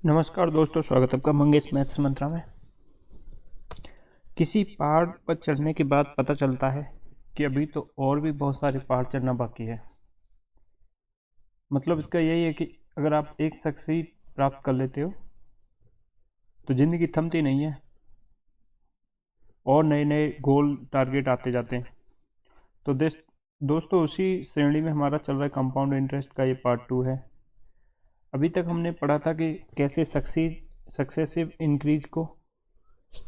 नमस्कार दोस्तों, स्वागत है आपका मंगेश मैथ्स मंत्रा में। किसी पहाड़ पर चढ़ने के बाद पता चलता है कि अभी तो और भी बहुत सारे पहाड़ चढ़ना बाकी है। मतलब इसका यही है कि अगर आप एक सक्सेस प्राप्त कर लेते हो तो ज़िंदगी थमती नहीं है और नए नए गोल टारगेट आते जाते हैं। तो दोस्तों उसी श्रेणी में हमारा चल रहा है कंपाउंड इंटरेस्ट का ये पार्ट 2 है। अभी तक हमने पढ़ा था कि कैसे सक्सेसिव इंक्रीज को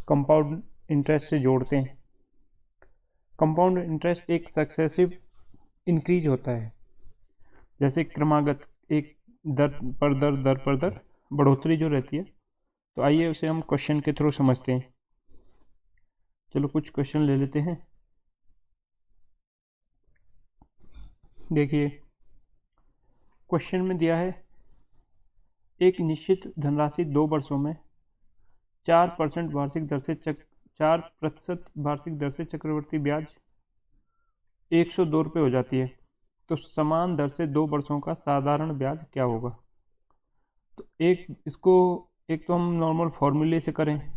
कंपाउंड इंटरेस्ट से जोड़ते हैं। कंपाउंड इंटरेस्ट एक सक्सेसिव इंक्रीज होता है, जैसे क्रमागत एक दर पर दर बढ़ोतरी जो रहती है। तो आइए उसे हम क्वेश्चन के थ्रू समझते हैं। चलो कुछ क्वेश्चन ले लेते हैं। देखिए क्वेश्चन में दिया है एक निश्चित धनराशि 2 वर्षों में 4% वार्षिक दर से चक्रवर्ती ब्याज 102 रुपये हो जाती है। तो समान दर से 2 वर्षों का साधारण ब्याज क्या होगा? तो एक तो हम नॉर्मल फॉर्मूले से करें,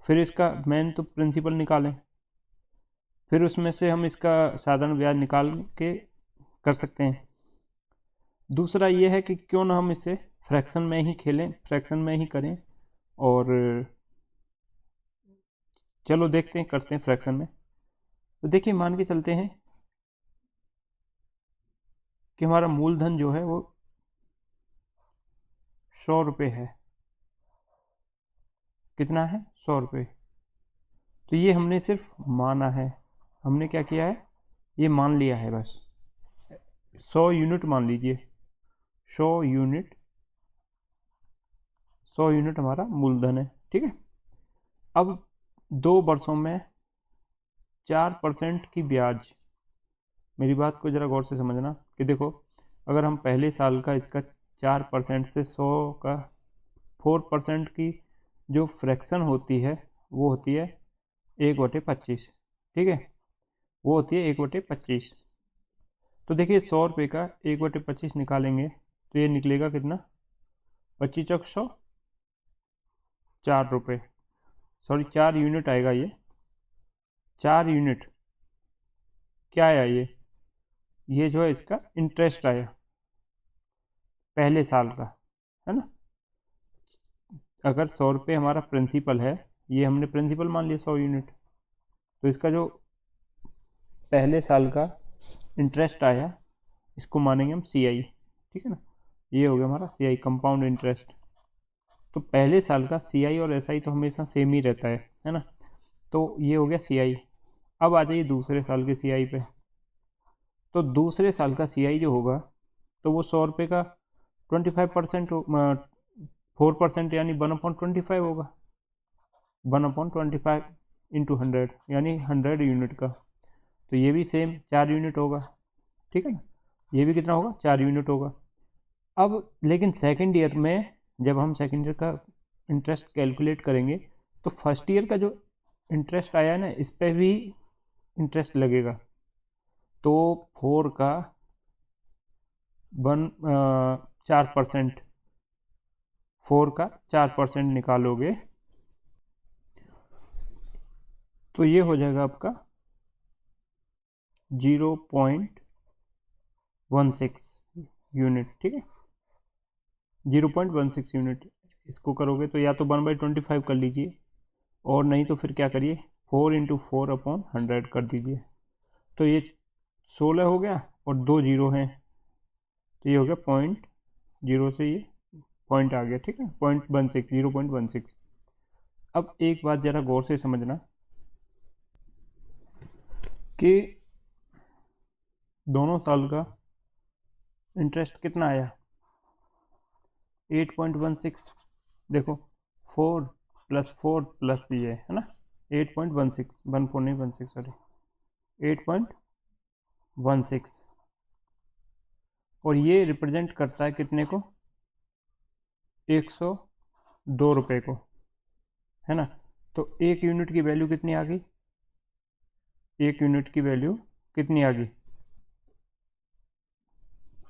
फिर इसका मेन तो प्रिंसिपल निकालें, फिर उसमें से हम इसका साधारण ब्याज निकाल के कर सकते हैं। दूसरा ये है कि क्यों ना हम इसे फ्रैक्शन में ही खेलें, फ्रैक्शन में ही करें। और चलो देखते हैं, करते हैं फ्रैक्शन में। तो देखिए मान के चलते हैं कि हमारा मूलधन जो है वो 100 रुपये है। कितना है? 100 रुपये। तो ये हमने सिर्फ माना है। हमने क्या किया है? ये मान लिया है बस। 100 यूनिट मान लीजिए। 100 यूनिट हमारा मूलधन है, ठीक है। अब 2 वर्षों में 4% की ब्याज। मेरी बात को ज़रा गौर से समझना कि देखो, अगर हम पहले साल का इसका 4% से 100 का 4% की जो फ्रैक्शन होती है वो होती है 1/25, ठीक है। वो होती है 1/25। तो देखिए 100 रुपये का 1/25 निकालेंगे तो ये निकलेगा कितना? 25 चौक 100, 4 रुपये। सॉरी 4 यूनिट आएगा ये। 4 यूनिट क्या आया? ये जो है इसका इंटरेस्ट आया पहले साल का, है ना। अगर 100 रुपये हमारा प्रिंसिपल है, ये हमने प्रिंसिपल मान लिया 100 यूनिट, तो इसका जो पहले साल का इंटरेस्ट आया इसको मानेंगे हम CI, ठीक है ना। ये हो गया हमारा CI, कंपाउंड इंटरेस्ट। तो पहले साल का CI और SI तो हमेशा सेम ही रहता है ना। तो ये हो गया CI। अब आ जाइए दूसरे साल के CI पे। तो दूसरे साल का CI जो होगा तो वो 100 रुपये का 25% 4% यानी 1/25 होगा। 1/25 इंटू 100 यानी 100 यूनिट का। तो ये भी सेम 4 यूनिट होगा, ठीक है ना। ये भी कितना होगा? 4 यूनिट होगा। अब लेकिन सेकेंड ईयर में जब हम सेकेंड ईयर का इंटरेस्ट कैलकुलेट करेंगे तो फर्स्ट ईयर का जो इंटरेस्ट आया है ना, इस पर भी इंटरेस्ट लगेगा। तो 4 का 4%, 4 का 4% निकालोगे तो ये हो जाएगा आपका 0.16 यूनिट, ठीक है। 0.16 यूनिट। इसको करोगे तो या तो 1/25 कर लीजिए, और नहीं तो फिर क्या करिए, 4 × 4/100 कर दीजिए। तो ये 16 हो गया और 2 जीरो हैं, तो ये हो गया 0.0 से ये पॉइंट आ गया, ठीक है। 0.16, 0.16। अब एक बात ज़रा गौर से समझना कि दोनों साल का इंटरेस्ट कितना आया? 8.16। देखो 4 + 4 + ये है ना, 8.16, 14 नहीं 16, सॉरी 8.16। और ये रिप्रेजेंट करता है कितने को? 102 रुपये को, है ना। तो एक यूनिट की वैल्यू कितनी आ गई? एक यूनिट की वैल्यू कितनी आ गई?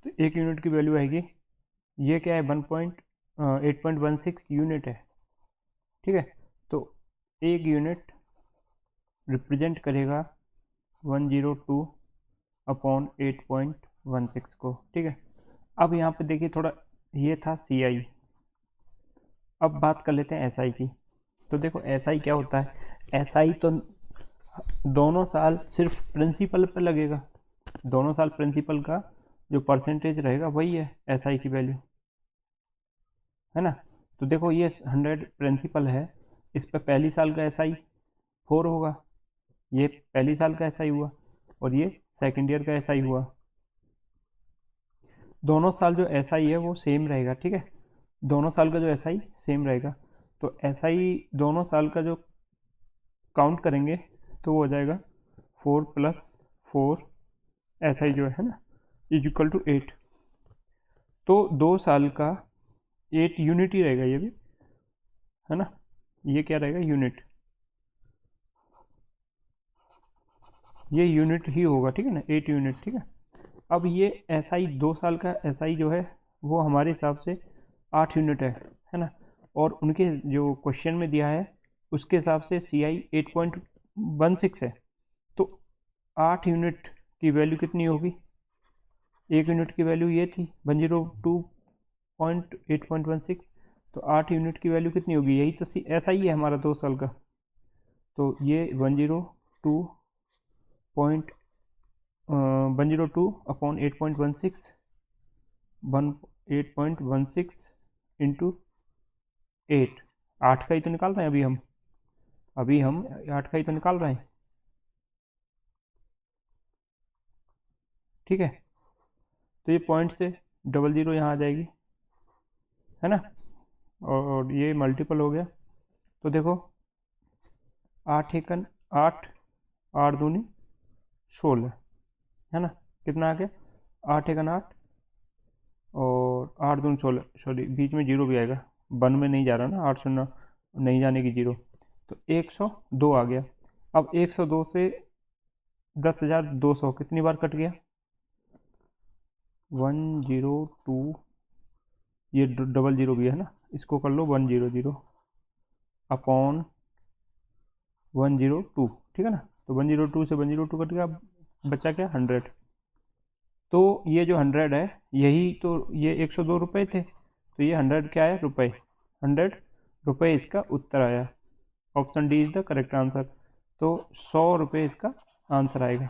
तो एक यूनिट की वैल्यू आएगी, ये क्या है? 8.16 यूनिट है, ठीक है। तो एक यूनिट रिप्रेजेंट करेगा 102 अपॉन 8.16 को, ठीक है। अब यहाँ पे देखिए थोड़ा, ये था CI। अब बात कर लेते हैं SI की। तो देखो SI क्या होता है, SI तो दोनों साल सिर्फ प्रिंसिपल पे लगेगा, दोनों साल प्रिंसिपल का जो परसेंटेज रहेगा वही है SI की वैल्यू, है ना। तो देखो ये 100 प्रिंसिपल है, इस पे पहली साल का SI 4 होगा, ये पहली साल का SI हुआ और ये सेकेंड ईयर का SI हुआ। दोनों साल जो SI है वो सेम रहेगा, ठीक है, दोनों साल का जो SI सेम रहेगा। तो SI दोनों साल का जो काउंट करेंगे तो वो हो जाएगा 4 + 4 SI जो है ना इज इक्वल टू 8। तो 2 साल का 8 यूनिट ही रहेगा ये भी, है ना, ये क्या रहेगा यूनिट, ये यूनिट ही होगा, ठीक है ना, 8 यूनिट, ठीक है। अब ये SI 2 साल का SI जो है वो हमारे हिसाब से 8 यूनिट है ना, और उनके जो क्वेश्चन में दिया है उसके हिसाब से CI 8.16 है। तो 8 यूनिट की वैल्यू कितनी होगी, एक यूनिट की वैल्यू ये थी 102.8.16, तो 8 यूनिट की वैल्यू कितनी होगी, यही तो SI है हमारा 2 साल का। तो ये 102 अपॉन 8.16 8.16 इंटू 8, 8 का ही तो निकाल रहे हैं अभी हम 8 का ही तो निकाल रहे हैं, ठीक है। तो ये पॉइंट से 00 यहाँ आ जाएगी, है ना, और ये मल्टीपल हो गया। तो देखो 8 एकन 8, 8 दूनी 16, है ना, कितना आ गया 8 एकन 8 और 8 दूनी 16, सॉरी बीच में जीरो भी आएगा, 1 में नहीं जा रहा ना, 8 शून्य नहीं जाने की जीरो, तो 102 आ गया। अब 102 से 10,200 कितनी बार कट गया, 102, ये 00 भी है ना, इसको कर लो 100 अपॉन 102, ठीक है ना। तो 102 से 102 कट गया, बचा क्या 100। तो ये जो 100 है यही तो, ये 102 रुपये थे, तो ये 100 क्या है रुपये, 100 रुपये इसका उत्तर आया। Option D is the correct answer. तो 100 रुपये इसका आंसर आएगा।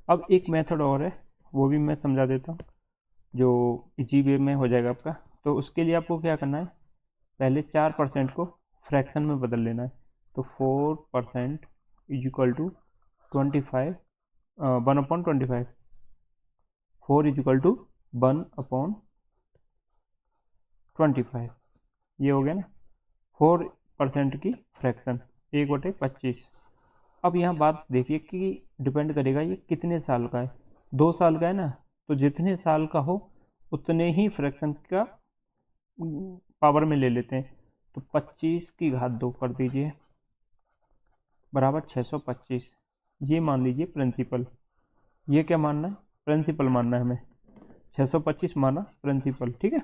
अब एक मेथड और है, वो भी मैं समझा देता हूँ, जो इजी वे में हो जाएगा आपका। तो उसके लिए आपको क्या करना है, पहले 4% को फ्रैक्शन में बदल लेना है। तो 4% is equal to 25, 1/25, 4 is equal to 1/25, ये हो गया ना 4% की फ्रैक्शन 1/25। अब यहाँ बात देखिए कि डिपेंड करेगा ये कितने साल का है, 2 साल का है ना, तो जितने साल का हो उतने ही फ्रैक्शन का पावर में ले लेते हैं। तो 25 की घात 2 कर दीजिए बराबर 625, ये मान लीजिए प्रिंसिपल, ये क्या मानना है, प्रिंसिपल मानना है हमें, 625 माना प्रिंसिपल, ठीक है।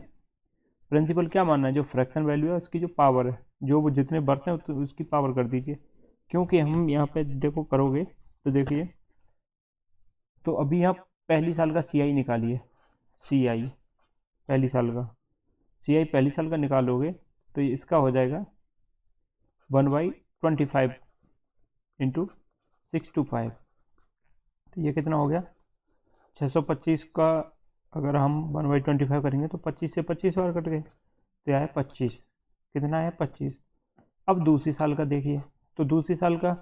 प्रिंसिपल क्या मानना है, जो फ्रैक्शन वैल्यू है उसकी जो पावर है, जो वो जितने बर्स हैं उसकी पावर कर दीजिए, क्योंकि हम यहाँ पे देखो करोगे तो देखिए, तो अभी यहाँ पहली साल का CI निकालिए, CI पहली साल का, CI पहली साल का निकालोगे तो इसका हो जाएगा 1/25 इंटू 625, तो ये कितना हो गया 625 का, अगर हम 1/25 करेंगे तो 25 से 25 बार कट गए, तो यह है 25, कितना है 25। अब दूसरी साल का देखिए, तो दूसरी साल का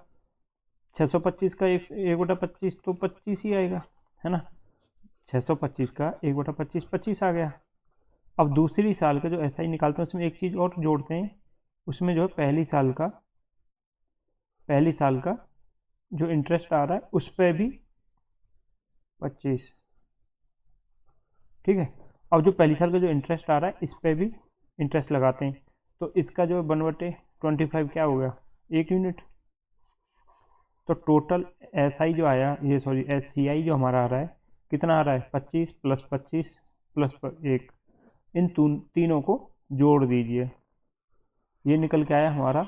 625 का 1/25 तो 25 ही आएगा, है ना, 625 का 1/25 25 आ गया। अब दूसरी साल का जो SI निकालते हैं उसमें एक चीज़ और जोड़ते हैं, उसमें जो है पहली साल का जो इंटरेस्ट आ रहा है उस पर भी 25, ठीक है। अब जो पहली साल का जो इंटरेस्ट आ रहा है इस पर भी इंटरेस्ट लगाते हैं, तो इसका जो 1/25 क्या हो गया, 1 यूनिट। तो टोटल SI जो आया, ये सॉरी SCI जो हमारा आ रहा है, कितना आ रहा है 25 + 25 + 1, इन तीनों को जोड़ दीजिए। ये निकल के आया हमारा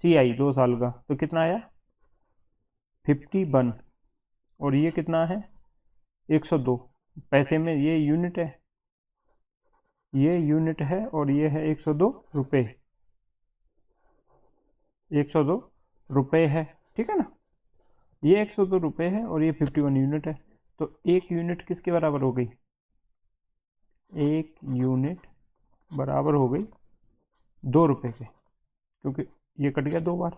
CI 2 साल का, तो कितना आया 51। और ये कितना है 102। पैसे में ये यूनिट है, ये यूनिट है, और ये है 102 रुपये। 102 रुपये है, ठीक है ना। ये 102 रुपये है और ये 51 यूनिट है। तो एक यूनिट किसके बराबर हो गई, एक यूनिट बराबर हो गई 2 रुपये के, क्योंकि ये कट गया 2 बार,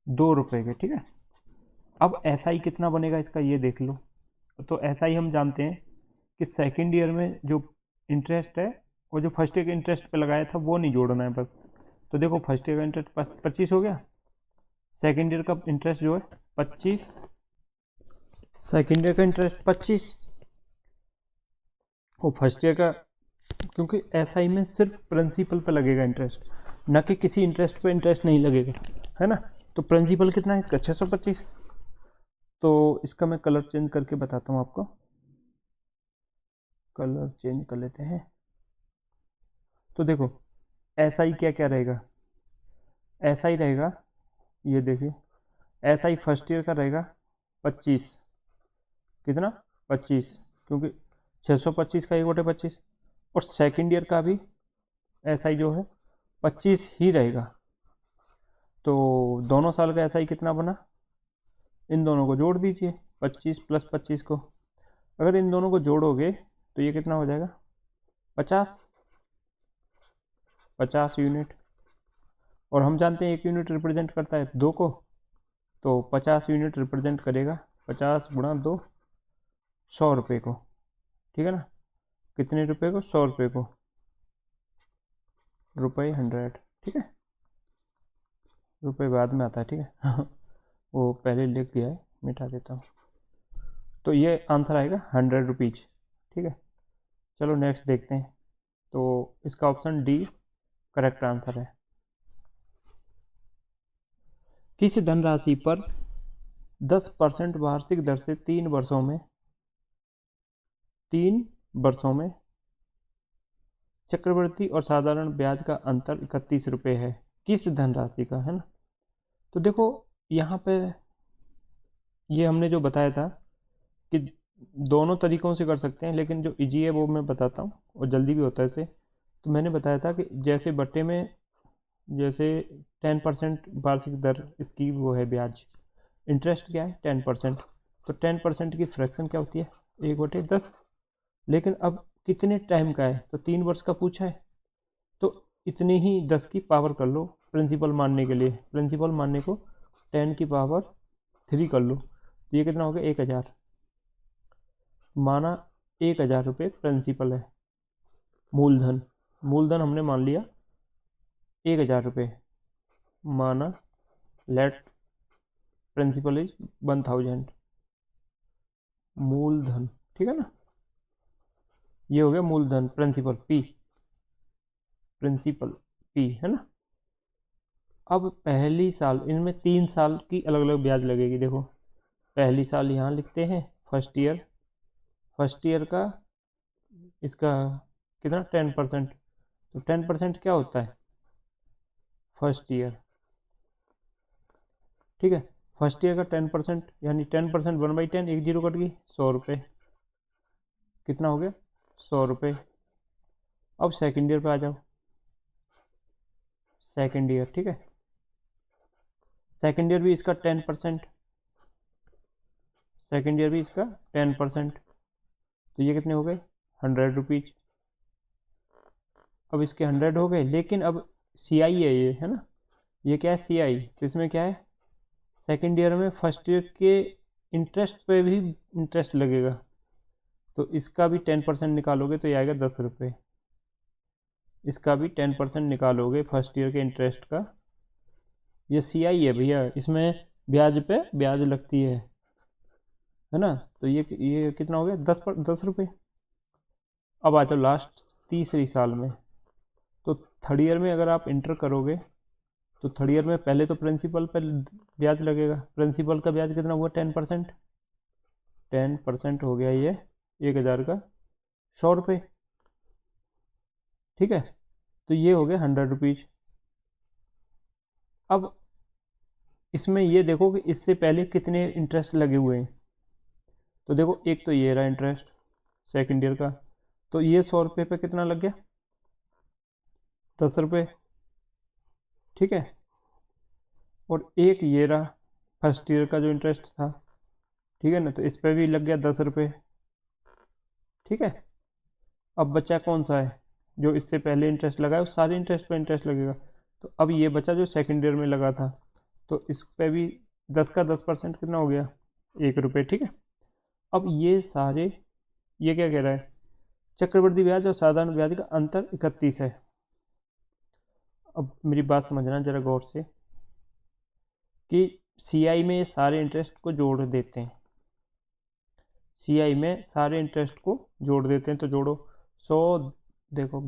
2 रुपये के, ठीक है। अब SI कितना बनेगा इसका ये देख लो। तो SI हम जानते हैं कि सेकेंड ईयर में जो इंटरेस्ट है वो जो फर्स्ट ईयर के इंटरेस्ट पे लगाया था वो नहीं जोड़ना है बस। तो देखो फर्स्ट ईयर का इंटरेस्ट 25 हो गया, सेकेंड ईयर का इंटरेस्ट जो है 25, सेकेंड ईयर का इंटरेस्ट 25 और फर्स्ट ईयर का, क्योंकि SI में सिर्फ प्रिंसिपल पे लगेगा इंटरेस्ट, ना कि किसी इंटरेस्ट पे इंटरेस्ट नहीं लगेगा, है ना। तो प्रिंसिपल कितना है इसका 625। तो इसका मैं कलर चेंज करके बताता हूँ आपको, कलर चेंज कर लेते हैं। तो देखो SI क्या क्या रहेगा, SI रहेगा, ये देखिए SI फर्स्ट ईयर का रहेगा 25, कितना 25, क्योंकि 625 का 1/25। और सेकेंड ईयर का भी SI जो है 25 ही रहेगा। तो दोनों साल का SI कितना बना, इन दोनों को जोड़ दीजिए, 25 + 25 को। अगर इन दोनों को जोड़ोगे तो ये कितना हो जाएगा 50 यूनिट। और हम जानते हैं 1 यूनिट रिप्रेजेंट करता है 2 को, तो 50 यूनिट रिप्रेजेंट करेगा 50 × 2 100 रुपये को, ठीक है ना। कितने रुपए को, 100 रुपये को, रुपये 100, ठीक है। रुपये बाद में आता है, ठीक है वो पहले लिख गया है, मिटा देता हूँ। तो ये आंसर आएगा 100 रुपीज, ठीक है। चलो नेक्स्ट देखते हैं। तो इसका ऑप्शन डी करेक्ट आंसर है। किस धनराशि पर 10% वार्षिक दर से 3 वर्षों में चक्रवृद्धि और साधारण ब्याज का अंतर 31 रुपये है, किस धनराशि का, है ना। तो देखो यहाँ पे ये हमने जो बताया था कि दोनों तरीक़ों से कर सकते हैं, लेकिन जो इजी है वो मैं बताता हूँ और जल्दी भी होता है इसे। तो मैंने बताया था कि जैसे बट्टे में जैसे 10% वार्षिक दर इसकी वो है ब्याज, इंटरेस्ट क्या है 10%, तो 10% की फ्रैक्शन क्या होती है 1/10। लेकिन अब कितने टाइम का है, तो 3 वर्ष का पूछा है, तो इतनी ही 10 की पावर कर लो प्रिंसिपल मानने के लिए। प्रिंसिपल मानने को 10 की पावर 3 कर लो, तो ये कितना हो गया 1000। माना 1000 रुपये प्रिंसिपल है, मूलधन, मूलधन हमने मान लिया 1000 रुपये, माना लेट प्रिंसिपल इज 1000, मूलधन, ठीक है ना। ये हो गया मूलधन, प्रिंसिपल P, प्रिंसिपल P, है ना। अब पहली साल, इनमें 3 साल की अलग अलग ब्याज लगेगी। देखो पहली साल यहाँ लिखते हैं, फर्स्ट ईयर का इसका कितना 10%, तो 10% क्या होता है फर्स्ट ईयर, ठीक है। फर्स्ट ईयर का 10% यानी 10% 1/10, 1 0 कट गई, 100 रुपये, कितना हो गया 100 रुपये। अब सेकेंड ईयर पे आ जाओ, सेकेंड ईयर, ठीक है। सेकेंड ईयर भी इसका 10%, सेकेंड ईयर भी इसका 10%, तो ये कितने हो गए 100 रुपीज। अब इसके 100 हो गए, लेकिन अब CI है ये, है ना, ये क्या है CI, तो इसमें क्या है सेकेंड ईयर में फर्स्ट ईयर के इंटरेस्ट पे भी इंटरेस्ट लगेगा, तो इसका भी 10% निकालोगे तो ये आएगा 10 रुपये। इसका भी 10% निकालोगे फर्स्ट ईयर के इंटरेस्ट का, ये CI है भैया, इसमें ब्याज पे ब्याज लगती है ना। तो ये कितना हो गया 10 रुपये। अब आ जाओ लास्ट तीसरी साल में, तो थर्ड ईयर में अगर आप इंटर करोगे तो थर्ड ईयर में पहले तो प्रिंसिपल पर ब्याज लगेगा, प्रिंसिपल का ब्याज कितना हुआ 10%, 10% हो गया ये 1000 का 100 रुपये। ठीक है, तो ये हो गया 100 रुपीज। अब इसमें ये देखो कि इससे पहले कितने इंटरेस्ट लगे हुए हैं। तो देखो एक तो ये रहा इंटरेस्ट सेकेंड ईयर का, तो ये 100 रुपये पे कितना लग गया, 10 रुपये। ठीक है, और एक ये रहा फर्स्ट ईयर का जो इंटरेस्ट था, ठीक है ना, तो इस पर भी लग गया 10 रुपये। ठीक है, अब बचा कौन सा है, जो इससे पहले इंटरेस्ट लगा है उस सारे इंटरेस्ट पे इंटरेस्ट लगेगा। तो अब ये बचा जो सेकेंड ईयर में लगा था, तो इस पे भी 10 का 10% कितना हो गया, 1 रुपये। ठीक है, अब ये सारे, ये क्या कह रहा है, चक्रवृद्धि ब्याज और साधारण ब्याज का अंतर 31 है। अब मेरी बात समझना जरा गौर से कि सीआई में सारे इंटरेस्ट को जोड़ देते हैं, सीआई में सारे इंटरेस्ट को जोड़ देते हैं, तो जोड़ो 100, देखो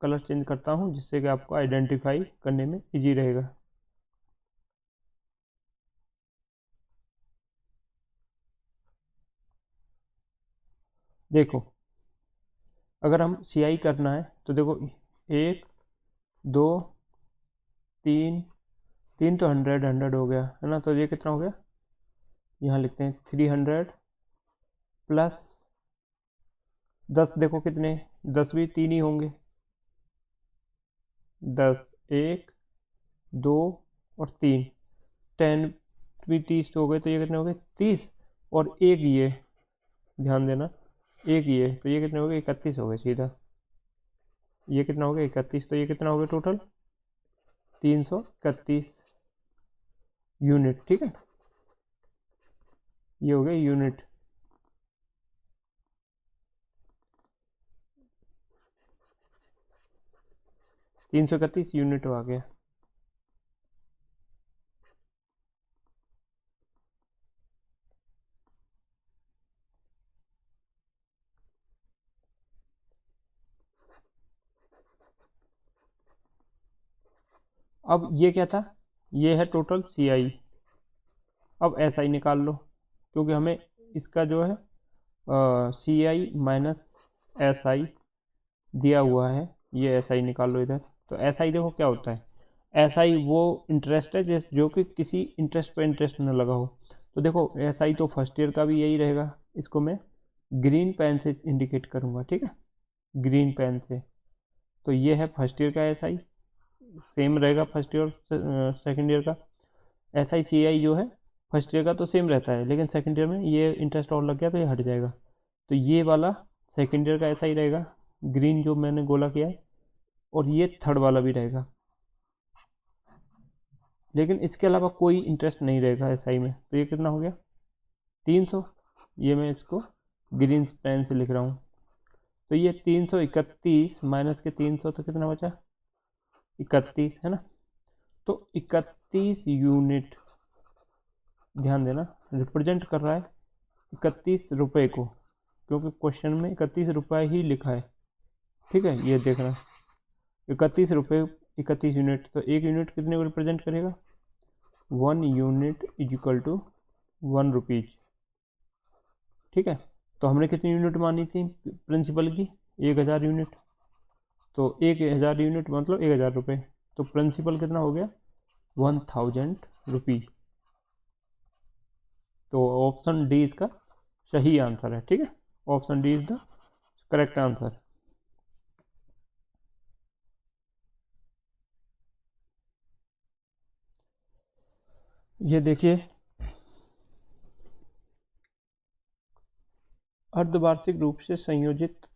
कलर चेंज करता हूँ जिससे कि आपको आइडेंटिफाई करने में इजी रहेगा। देखो अगर हम सीआई करना है तो देखो 1 2 3, 3 तो 100 हो गया है ना, तो ये कितना हो गया, यहाँ लिखते हैं 300 प्लस 10, देखो कितने, 10 भी 3 ही होंगे, 10 1 2 और 3, 10 भी 30 हो गए, तो ये कितने हो गए 30, और एक ये ध्यान देना, एक ये, तो ये कितने हो गए 31 हो गए सीधा, ये कितना हो गया 31, तो ये कितना हो गया टोटल 331 यूनिट। ठीक है, ये हो गया यूनिट। तीन सौ इकतीस यूनिट आ गया। अब ये क्या था, ये है टोटल सी आई। अब एस आई निकाल लो, क्योंकि हमें इसका जो है सी आई माइनस एस आई दिया हुआ है, ये एस आई निकाल लो इधर। तो एस आई देखो क्या होता है, एस आई वो इंटरेस्ट है जो कि किसी इंटरेस्ट पर इंटरेस्ट न लगा हो। तो देखो एस आई तो फर्स्ट ईयर का भी यही रहेगा, इसको मैं ग्रीन पेन से इंडिकेट करूँगा। ठीक है, ग्रीन पेन से, तो ये है फर्स्ट ईयर का एस आई, सेम रहेगा फर्स्ट ईयर सेकेंड ईयर का। एस आई सी आई जो है फर्स्ट ईयर का तो सेम रहता है, लेकिन सेकेंड ईयर में ये इंटरेस्ट और लग गया तो ये हट जाएगा, तो ये वाला सेकेंड ईयर का एस आई रहेगा, ग्रीन जो मैंने गोला किया है, और ये थर्ड वाला भी रहेगा, लेकिन इसके अलावा कोई इंटरेस्ट नहीं रहेगा एस आई में। तो ये कितना हो गया 300, ये मैं इसको ग्रीन पेन से लिख रहा हूँ, तो ये 331 माइनस के 300, तो कितना बचा 31, है ना। तो 31 यूनिट, ध्यान देना, रिप्रेजेंट कर रहा है 31 रुपये को, क्योंकि क्वेश्चन में 31 रुपये ही लिखा है। ठीक है, ये देखना 31 रुपये 31 यूनिट, तो एक यूनिट कितने को रिप्रेजेंट करेगा, 1 unit is equal to 1 rupees. ठीक है, तो हमने कितनी यूनिट मानी थी प्रिंसिपल की, 1000 यूनिट, तो 1000 यूनिट मतलब 1000 रुपये, तो प्रिंसिपल कितना हो गया 1000 रुपीज। तो ऑप्शन डी इसका सही आंसर है। ठीक है, option D is the correct answer. ये देखिए, अर्धवार्षिक रूप से संयोजित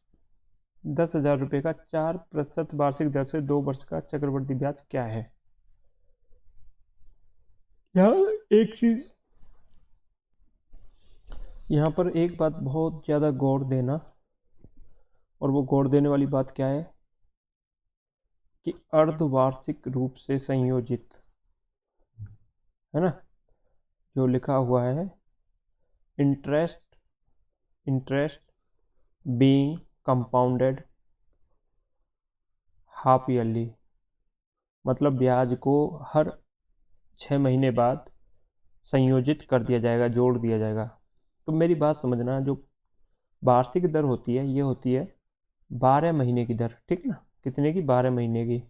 10,000 रुपये का 4% वार्षिक दर से 2 वर्ष का चक्रवृद्धि ब्याज क्या है। यहाँ एक चीज, यहाँ पर एक बात बहुत ज़्यादा गौर देना, और वो गौर देने वाली बात क्या है कि अर्धवार्षिक रूप से संयोजित, है ना, जो लिखा हुआ है interest being compounded half yearly, मतलब ब्याज को हर 6 महीने बाद संयोजित कर दिया जाएगा, जोड़ दिया जाएगा। तो मेरी बात समझना, जो वार्षिक दर होती है ये होती है 12 महीने की दर, ठीक ना, कितने की, 12 महीने की।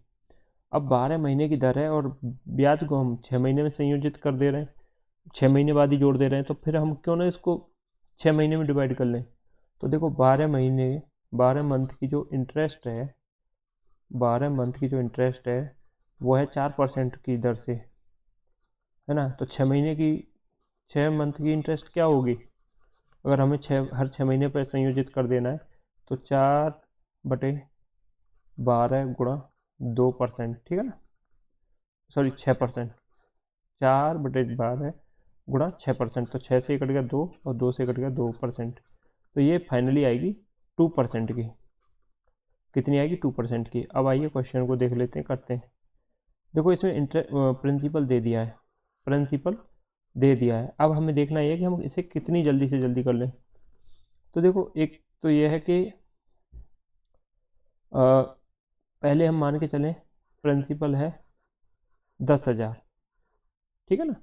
अब 12 महीने की दर है और ब्याज को हम 6 महीने में संयोजित कर दे रहे हैं, 6 महीने बाद ही जोड़ दे रहे हैं, तो फिर हम क्यों ना इसको 6 महीने में डिवाइड कर लें। तो देखो 12 महीने, 12 मंथ की जो इंटरेस्ट है, 12 मंथ की जो इंटरेस्ट है वो है 4% की दर से, है ना। तो 6 महीने की, 6 मंथ की इंटरेस्ट क्या होगी, अगर हमें हर 6 महीने पर संयोजित कर देना है तो 4/12 गुणा 2%, ठीक है ना, सॉरी 6%, 4/12 गुणा 6%, तो 6 से कट गया 2 और 2 से कट गया 2%, तो ये फाइनली आएगी 2% की। कितनी आएगी, 2% की। अब आइए क्वेश्चन को देख लेते हैं, करते हैं। देखो इसमें प्रिंसिपल दे दिया है, प्रिंसिपल दे दिया है। अब हमें देखना ये है कि हम इसे कितनी जल्दी से जल्दी कर लें। तो देखो एक तो ये है कि पहले हम मान के चलें प्रिंसिपल है 10,000, ठीक है ना,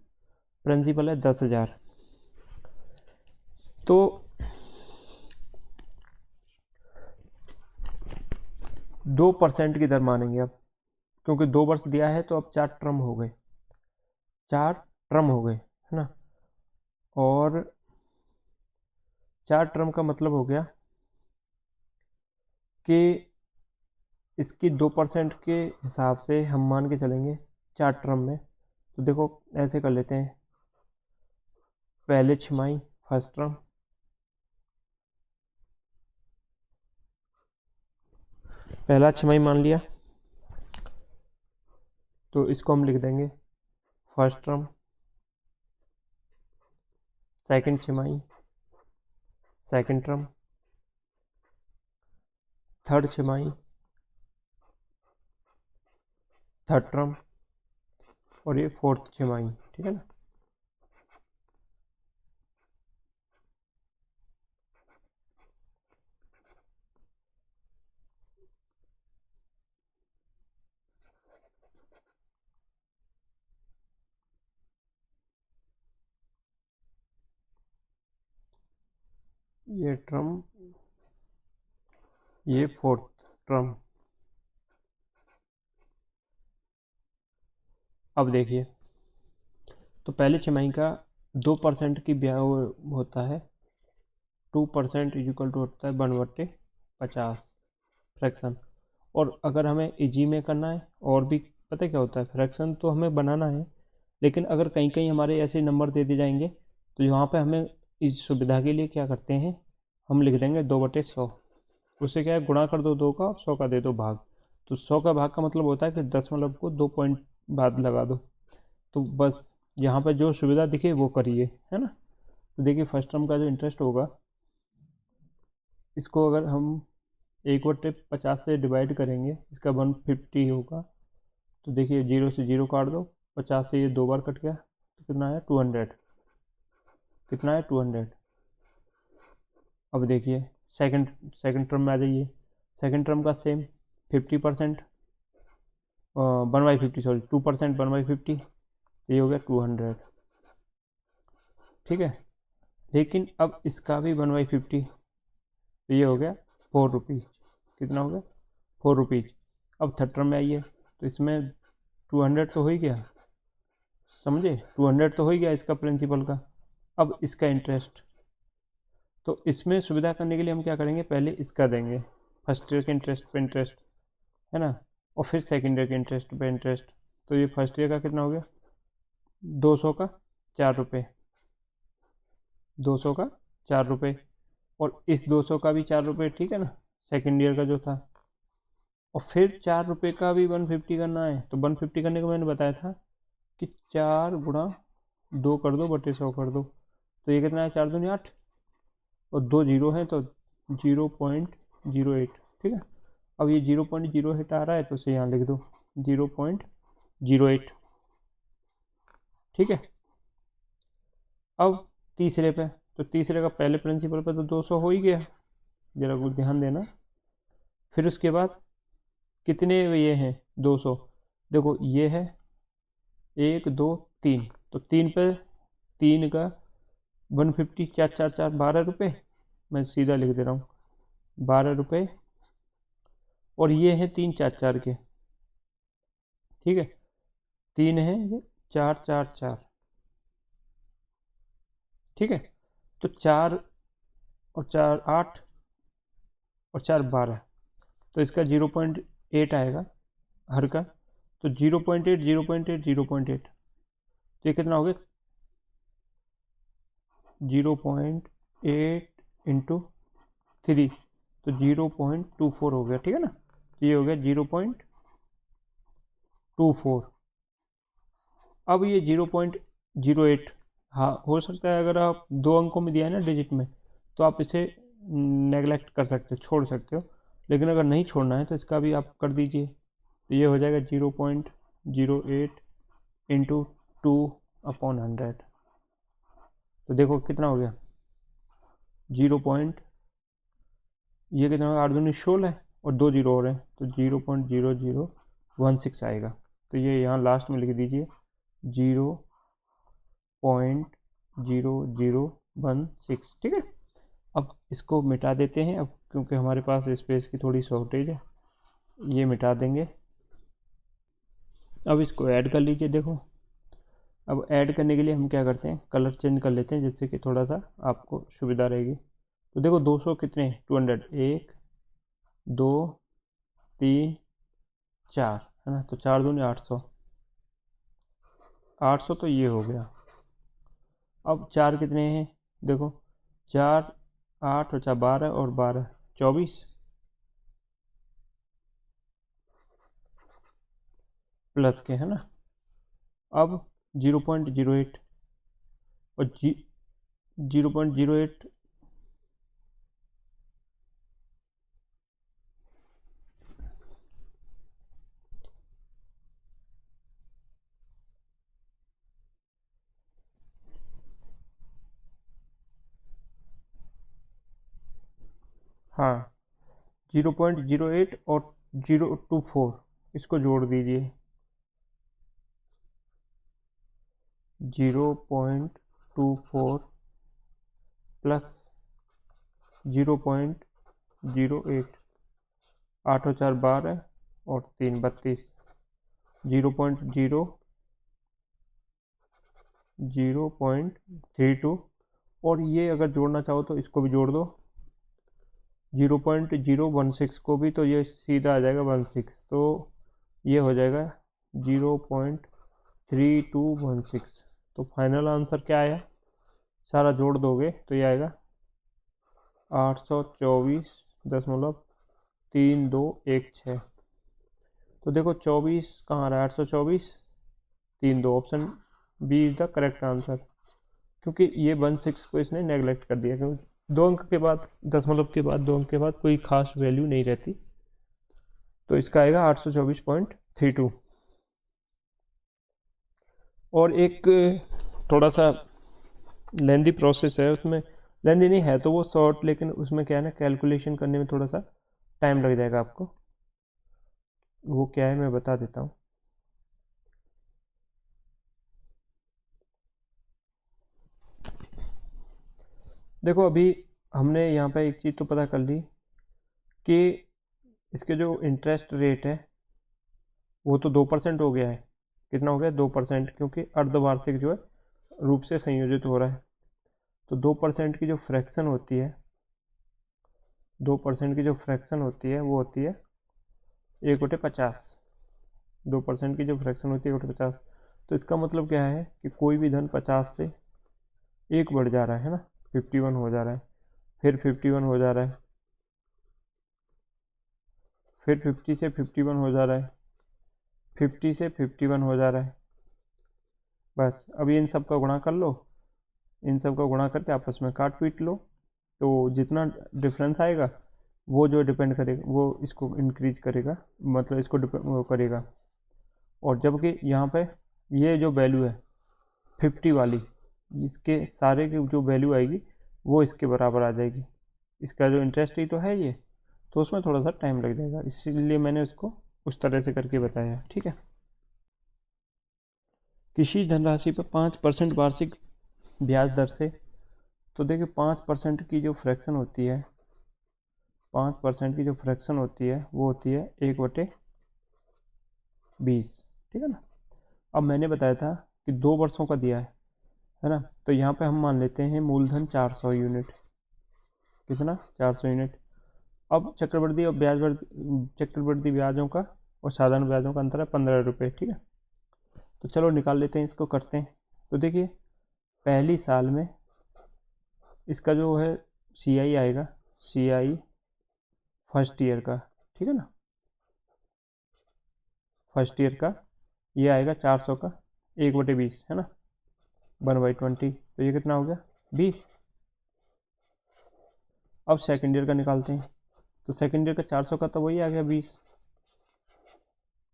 प्रिंसिपल है 10,000। तो 2% की दर मानेंगे अब, क्योंकि 2 वर्ष दिया है तो अब 4 टर्म हो गए, 4 टर्म हो गए, है ना। और 4 टर्म का मतलब हो गया कि इसकी 2% के हिसाब से हम मान के चलेंगे 4 टर्म में। तो देखो ऐसे कर लेते हैं, पहले छमाही फर्स्ट टर्म, पहला छमाही मान लिया, तो इसको हम लिख देंगे फर्स्ट टर्म, सेकंड छमाही सेकंड टर्म, थर्ड छमाही थर्ड टर्म, और ये फोर्थ छमाही, ठीक है ना। ये टर्म, ये फोर्थ टर्म। अब देखिए, तो पहले छमाही का 2% की ब्याज होता है, 2% इक्वल टू होता है 1/50 फ्रैक्शन। और अगर हमें इजी में करना है, और भी पता क्या होता है, फ्रैक्शन तो हमें बनाना है, लेकिन अगर कहीं कहीं हमारे ऐसे नंबर दे दिए जाएंगे तो यहाँ पे हमें इस सुविधा के लिए क्या करते हैं, हम लिख देंगे 2/100। उससे क्या है, गुणा कर दो 2 का और 100 का दे दो भाग। तो 100 का भाग का मतलब होता है कि 10 को 2 पॉइंट बाद लगा दो। तो बस यहाँ पर जो सुविधा दिखे वो करिए, है ना। तो देखिए फर्स्ट टर्म का जो इंटरेस्ट होगा, इसको अगर हम 1/50 से डिवाइड करेंगे, इसका 150 होगा। तो देखिए 0 से 0 काट दो, 50 से ये 2 बार कट गया, तो कितना है 200, कितना है 200। अब देखिए सेकंड सेकंड टर्म में आ जाइए, सेकंड टर्म का सेम 50%, 1/50 सॉरी 2% 1/50, ये हो गया 200, ठीक है। लेकिन अब इसका भी 1/50, तो ये हो गया 4 रुपीज़, कितना हो गया 4 रुपीज़। अब थर्ड टर्म में आइए, तो इसमें 200 तो हो ही गया, समझे, 200 तो हो ही गया इसका प्रिंसिपल का। अब इसका इंटरेस्ट, तो इसमें सुविधा करने के लिए हम क्या करेंगे, पहले इसका देंगे फर्स्ट ईयर के इंटरेस्ट पे इंटरेस्ट, है ना, और फिर सेकेंड ईयर के इंटरेस्ट पे इंटरेस्ट। तो ये फर्स्ट ईयर का कितना हो गया, 200 का 4 रुपये, 200 का 4 रुपये, और इस 200 का भी 4 रुपये, ठीक है ना, सेकेंड ईयर का जो था। और फिर 4 रुपये का भी 150 करना है, तो 150 करने को मैंने बताया था कि 4 गुणा 2 कर दो बटे 100 कर दो, तो ये कितना है 4 दूनी 8, और 2 जीरो हैं तो 0.08, ठीक है। अब ये 0.08 आ रहा है तो उसे यहाँ लिख दो 0.08, ठीक है। अब तीसरे पे, तो तीसरे का पहले प्रिंसिपल पे तो 200 हो ही गया, जरा कुछ ध्यान देना। फिर उसके बाद कितने ये हैं 200, देखो ये है 1 2 3, तो 3 पे 3 का 150, 4 4 4 12 रुपये, मैं सीधा लिख दे रहा हूँ 12 रुपये और ये है 3 4 4 के, ठीक है, 3 है ये 4 4 4, ठीक है। तो 4 और 4 8 और 4 12, तो इसका 0.8 आएगा हर का। तो 0.8 0.8 0.8, तो ये कितना हो गया 0.8 इंटू 3, तो 0.24 हो गया, ठीक है ना। तो ये हो गया 0.24। अब ये 0.08, हाँ हो सकता है अगर आप 2 अंकों में दिया है ना डिजिट में, तो आप इसे नेगलेक्ट कर सकते हो, छोड़ सकते हो, लेकिन अगर नहीं छोड़ना है तो इसका भी आप कर दीजिए। तो ये हो जाएगा 0.08 इंटू 2/100। तो देखो कितना हो गया 0. ये कितना होगा 8 दूनी 16 है और 2 जीरो और हैं, तो 0.0016 आएगा। तो ये यहाँ लास्ट में लिख दीजिए 0.0016, ठीक है। अब इसको मिटा देते हैं, अब क्योंकि हमारे पास स्पेस की थोड़ी शॉर्टेज है, ये मिटा देंगे। अब इसको ऐड कर लीजिए। देखो अब ऐड करने के लिए हम क्या करते हैं, कलर चेंज कर लेते हैं जिससे कि थोड़ा सा आपको सुविधा रहेगी। तो देखो 200 कितने 200, 1 2 3 4 है ना, तो 4 दूनी 800, 800 तो ये हो गया। अब 4 कितने हैं देखो 4 8 और 4 12 और 12 24 प्लस के, है ना। अब 0.08 और 0.08, हाँ 0.08 और 024 इसको जोड़ दीजिए, 0.24 प्लस 0.08, 8 और 4 12 और 3 32, 0.32, और ये अगर जोड़ना चाहो तो इसको भी जोड़ दो 0.016 को भी, तो ये सीधा आ जाएगा 16, तो ये हो जाएगा 0.3216। तो फाइनल आंसर क्या आया, सारा जोड़ दोगे तो ये आएगा 824.3216। तो देखो 24 कहाँ आ रहा है 824, 32, option B is the correct answer, क्योंकि ये 16 को इसने नेगलेक्ट कर दिया, क्योंकि 2 अंक के बाद दशमलव के बाद 2 अंक के बाद कोई खास वैल्यू नहीं रहती, तो इसका आएगा 824.32। और एक थोड़ा सा लेंदी प्रोसेस है, उसमें लेंदी नहीं है तो वो शॉर्ट, लेकिन उसमें क्या है ना कैलकुलेशन करने में थोड़ा सा टाइम लग जाएगा आपको, वो क्या है मैं बता देता हूँ। देखो अभी हमने यहाँ पे एक चीज़ तो पता कर ली कि इसके जो इंटरेस्ट रेट है वो तो 2% हो गया है। कितना हो गया 2%, क्योंकि अर्धवार्षिक जो है रूप से संयोजित हो रहा है। तो 2% की जो फ्रैक्शन होती है, 2% की जो फ्रैक्शन होती है वो होती है 1/50। 2% की जो फ्रैक्शन होती है 1/50। तो इसका मतलब क्या है कि कोई भी धन 50 से 1 बढ़ जा रहा है ना, 51 हो जा रहा है, फिर 51 हो जा रहा है, फिर 50 से 51 हो जा रहा है, 50 से 51 हो जा रहा है। बस अभी इन सब का गुणा कर लो, इन सब का गुणा करके आपस में काट पीट लो, तो जितना डिफरेंस आएगा वो जो डिपेंड करेगा वो इसको इंक्रीज करेगा, मतलब इसको वो करेगा। और जबकि यहाँ पे ये जो वैल्यू है 50 वाली, इसके सारे की जो वैल्यू आएगी वो इसके बराबर आ जाएगी। इसका जो इंटरेस्ट ही तो है ये, तो उसमें थोड़ा सा टाइम लग जाएगा, इसीलिए मैंने उसको उस तरह से करके बताया, ठीक है। किसी धनराशि पर 5% वार्षिक ब्याज दर से, तो देखिए 5% की जो फ्रैक्शन होती है, 5% की जो फ्रैक्शन होती है वो होती है 1/20, ठीक है ना। अब मैंने बताया था कि 2 वर्षों का दिया है ना। तो यहाँ पे हम मान लेते हैं मूलधन 400 यूनिट। कितना? 400 यूनिट। अब चक्रवृद्धि और चक्रवृद्धि ब्याजों का और साधारण ब्याजों का अंतर है 15 रुपये, ठीक है। तो चलो निकाल लेते हैं, इसको करते हैं। तो देखिए पहली साल में इसका जो है CI आएगा, CI फर्स्ट ईयर का, ठीक है ना। फर्स्ट ईयर का ये आएगा 400 का 1/20, है ना, 1/20। तो ये कितना हो गया? 20। अब सेकेंड ईयर का निकालते हैं। तो सेकेंड ईयर का 400 का तो वही आ गया 20।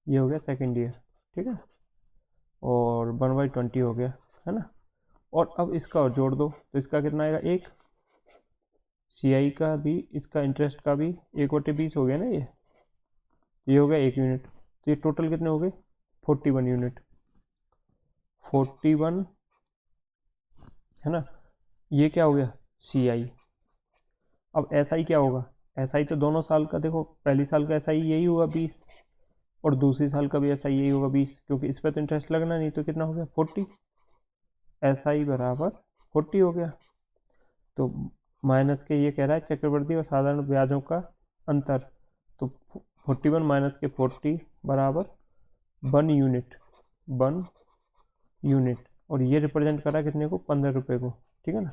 ये हो गया सेकेंड ईयर, ठीक है। और 1/20 हो गया, है ना। और अब इसका और जोड़ दो तो इसका कितना आएगा? 1। CI का भी, इसका इंटरेस्ट का भी 1/20 हो गया ना। ये हो गया 1 यूनिट। तो ये टोटल कितने हो गए? 41 यूनिट। 41, है ना। ये क्या हो गया? CI। अब SI क्या होगा? SI तो दोनों साल का, देखो पहली साल का SI यही होगा 20 और दूसरी साल का भी SI यही होगा 20, क्योंकि इस पर तो इंटरेस्ट लगना नहीं। तो कितना हो गया? 40। SI बराबर 40 हो गया। तो माइनस के ये कह रहा है चक्रवृद्धि और साधारण ब्याजों का अंतर। तो 41 माइनस के 40 बराबर 1 यूनिट, 1 यूनिट। और ये रिप्रेजेंट करा कितने को? 15 रुपये को, ठीक है ना,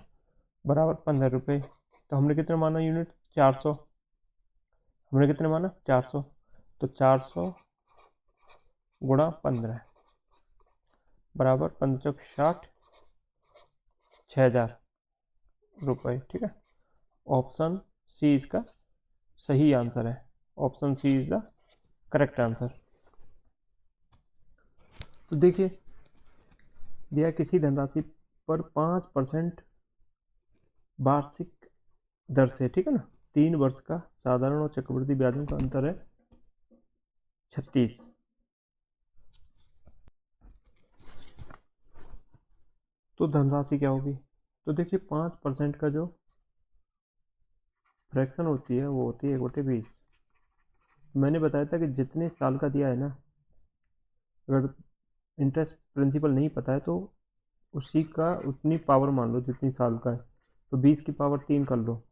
बराबर 15 रुपये। तो हमने कितने माना यूनिट? 400। हमने कितने माना? 400। तो 400 गुणा 15 बराबर 15×60, 6,000 रुपये, ठीक है। ऑप्शन सी इसका सही आंसर है। Option C is the correct answer. तो देखिए दिया किसी धनराशि पर 5% वार्षिक दर से, ठीक है ना, 3 वर्ष का साधारण और चक्रवृद्धि ब्याजों का अंतर है 36। तो धनराशि क्या होगी? तो देखिए 5% का जो फ्रैक्शन होती है वो होती है 1/20। मैंने बताया था कि जितने साल का दिया है ना, अगर इंटरेस्ट प्रिंसिपल नहीं पता है तो उसी का उतनी पावर मान लो जितनी साल का है। तो 20 की पावर 3 कर लो।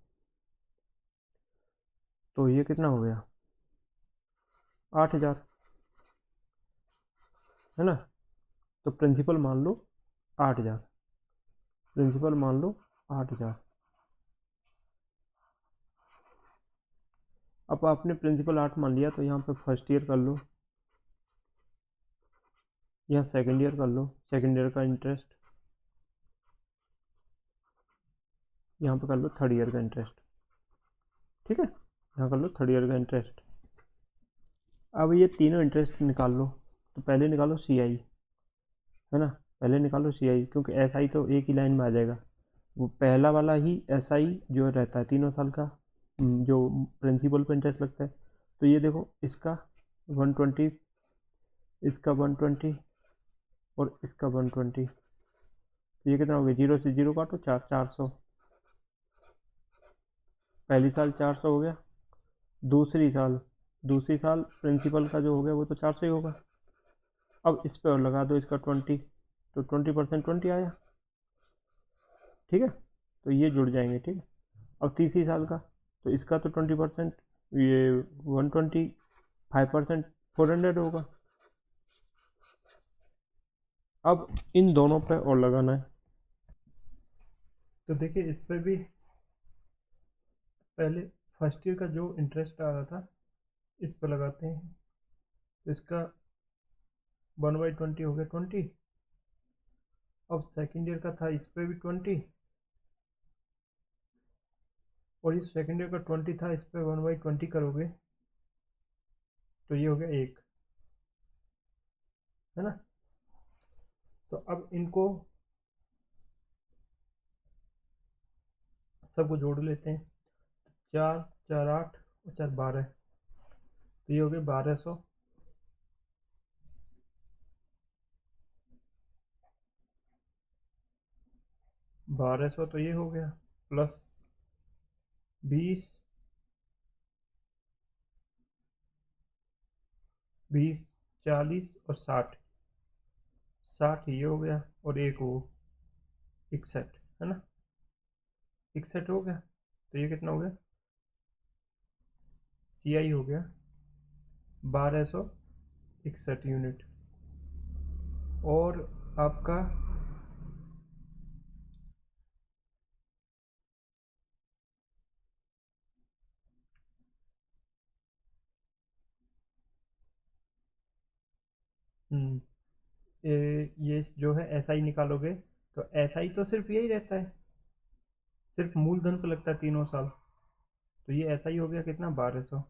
तो ये कितना हो गया? 8,000, है ना। तो प्रिंसिपल मान लो 8,000। प्रिंसिपल मान लो 8,000। अब आपने प्रिंसिपल 8 मान लिया तो यहाँ पे फर्स्ट ईयर कर लो, या सेकेंड ईयर कर लो। सेकेंड ईयर का इंटरेस्ट यहाँ पे कर लो, थर्ड ईयर का इंटरेस्ट, ठीक है। यहाँ कर लो थर्ड ईयर का इंटरेस्ट। अब ये तीनों इंटरेस्ट निकाल लो। तो पहले निकालो CI, है ना। पहले निकालो CI, क्योंकि SI तो एक ही लाइन में आ जाएगा। वो पहला वाला ही SI जो रहता है 3 साल का, जो प्रिंसिपल पे इंटरेस्ट लगता है। तो ये देखो इसका 120, इसका 120 और इसका 120। तो ये कितना हो गया? 0 से 0 काटो, 400। पहली साल 400 हो गया। दूसरी साल प्रिंसिपल का जो हो गया वो तो 400 ही होगा। अब इस पर और लगा दो इसका 20। तो 20% 20 आया, ठीक है। तो ये जुड़ जाएंगे, ठीक है। अब तीसरी साल का, तो इसका तो 20%, ये 120, 5% 400 होगा। अब इन दोनों पे और लगाना है। तो देखिए इस पर भी पहले फर्स्ट ईयर का जो इंटरेस्ट आ रहा था इस पर लगाते हैं। तो इसका 1/20 हो गया 20। अब सेकेंड ईयर का था, इस पर भी 20, और इस सेकेंड ईयर का 20 था, इस पर 1/20 करोगे तो ये हो गया 1, है ना। तो अब इनको सबको जोड़ लेते हैं। 4 4 8 और 4 12। तो ये हो गया 1200। 1200 तो ये हो गया, प्लस 20 20, 40 और 60। 60 ये हो गया और एक वो 61, है ना। 61 हो गया, तो ये कितना हो गया, CI हो गया 1261 यूनिट। और आपका ये जो है SI निकालोगे तो SI तो सिर्फ यही रहता है, सिर्फ मूलधन पे लगता है 3 साल। तो ये SI हो गया कितना, 1200।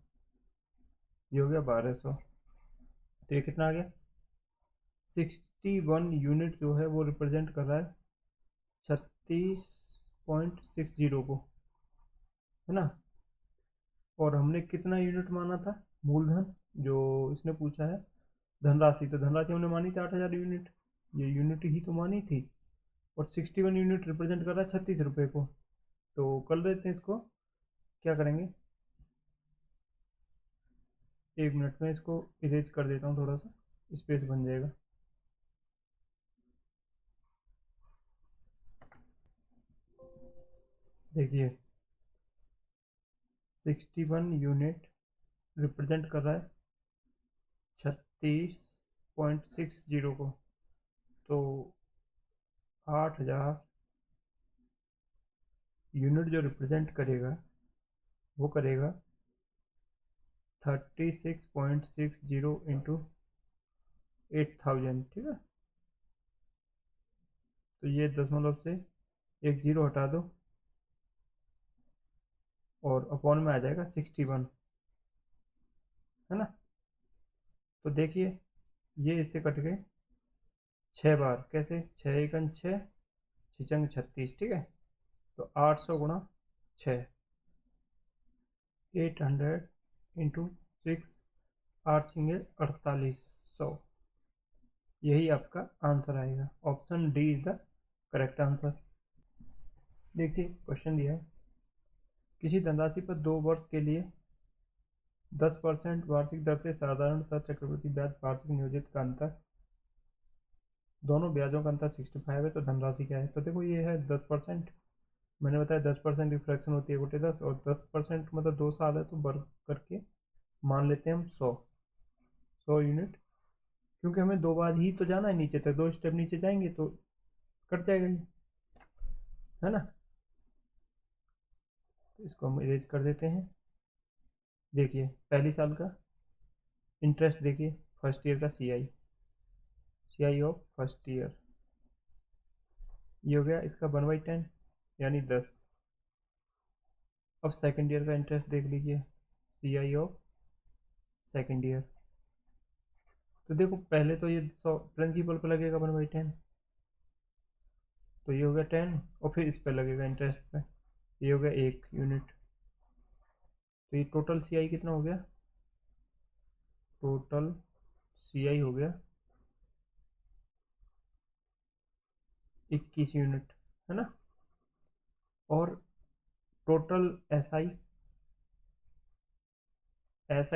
ये हो गया 1200, तो ये कितना आ गया, 61 यूनिट जो है वो रिप्रेजेंट कर रहा है 36.60 को, है ना। और हमने कितना यूनिट माना था मूलधन, जो इसने पूछा है धनराशि, तो धनराशि हमने मानी थी 8000 यूनिट, ये यूनिट ही तो मानी थी। और 61 यूनिट रिप्रेजेंट कर रहा है 36 रुपये को। तो कर देते हैं इसको, क्या करेंगे, 1 मिनट में इसको इरेज कर देता हूँ, थोड़ा सा स्पेस बन जाएगा। देखिए 61 यूनिट रिप्रेजेंट कर रहा है 36.60 को, तो 8000 यूनिट जो रिप्रेजेंट करेगा वो करेगा 36.60 इंटू 8000, ठीक है। तो ये दशमलव से एक जीरो हटा दो और अपॉन में आ जाएगा 61, है ना। तो देखिए ये इससे कट गए 6 बार, कैसे, 6 × 6 छिचंग 36, ठीक है। तो 800 गुणा 6, 800 इंटू 6, 8 छिंगे 4800। यही आपका आंसर आएगा, option D is the correct answer. देखिए क्वेश्चन दिया है, किसी धनराशि पर 2 वर्ष के लिए 10% वार्षिक दर से साधारणतः चक्रवृद्धि ब्याज वार्षिक नियोजित का अंतर, दोनों ब्याजों का अंतर 65 है, तो धनराशि क्या है। तो देखो ये है 10%, मैंने बताया 10% की फ्रैक्शन होती है 1/10, और 10% मतलब 2 साल है, तो वर्ग करके मान लेते हैं हम 100 यूनिट, क्योंकि हमें 2 बार ही तो जाना है नीचे तक, 2 स्टेप नीचे जाएंगे तो कट जाएगा ये, है ना। तो इसको हम इरेज कर देते हैं। देखिए पहली साल का इंटरेस्ट, देखिए फर्स्ट ईयर का सी आई ऑफ फर्स्ट ईयर, ये हो गया इसका 1/10 यानी 10। अब सेकेंड ईयर का इंटरेस्ट देख लीजिए, CI ऑफ सेकेंड ईयर। तो देखो पहले तो ये 100 प्रिंसिपल पर लगेगा 1/10, तो ये हो गया 10, और फिर इस पर लगेगा इंटरेस्ट पे, ये हो गया 1 यूनिट। तो ये टोटल CI कितना हो गया, टोटल CI हो गया 21 यूनिट, है ना। और टोटल SI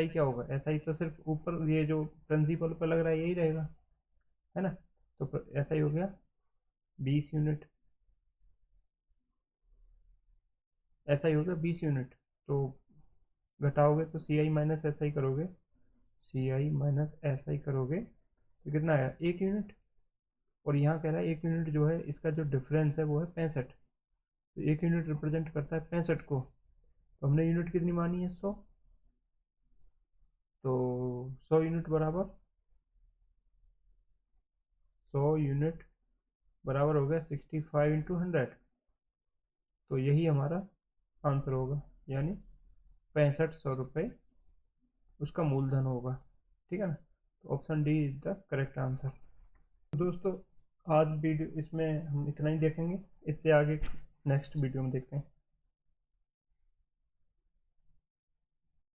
क्या होगा, SI तो सिर्फ ऊपर ये जो प्रिंसिपल पर लग रहा है यही रहेगा, है ना। तो SI हो गया 20 यूनिट, SI हो गया 20 यूनिट। तो घटाओगे तो CI माइनस SI करोगे, CI माइनस SI करोगे तो कितना आया, 1 यूनिट। और यहाँ कह रहा है 1 यूनिट जो है इसका जो डिफरेंस है वो है 65, तो 1 यूनिट रिप्रेजेंट करता है 65 को। तो हमने यूनिट कितनी मानी है, 100, तो 100 यूनिट बराबर 100 यूनिट बराबर हो गया 65 × 100। तो यही हमारा आंसर होगा, यानी 6500 रुपये उसका मूलधन होगा, ठीक है ना। तो option D is the correct answer. तो दोस्तों आज वीडियो इसमें हम इतना ही देखेंगे, इससे आगे नेक्स्ट वीडियो में देखते हैं।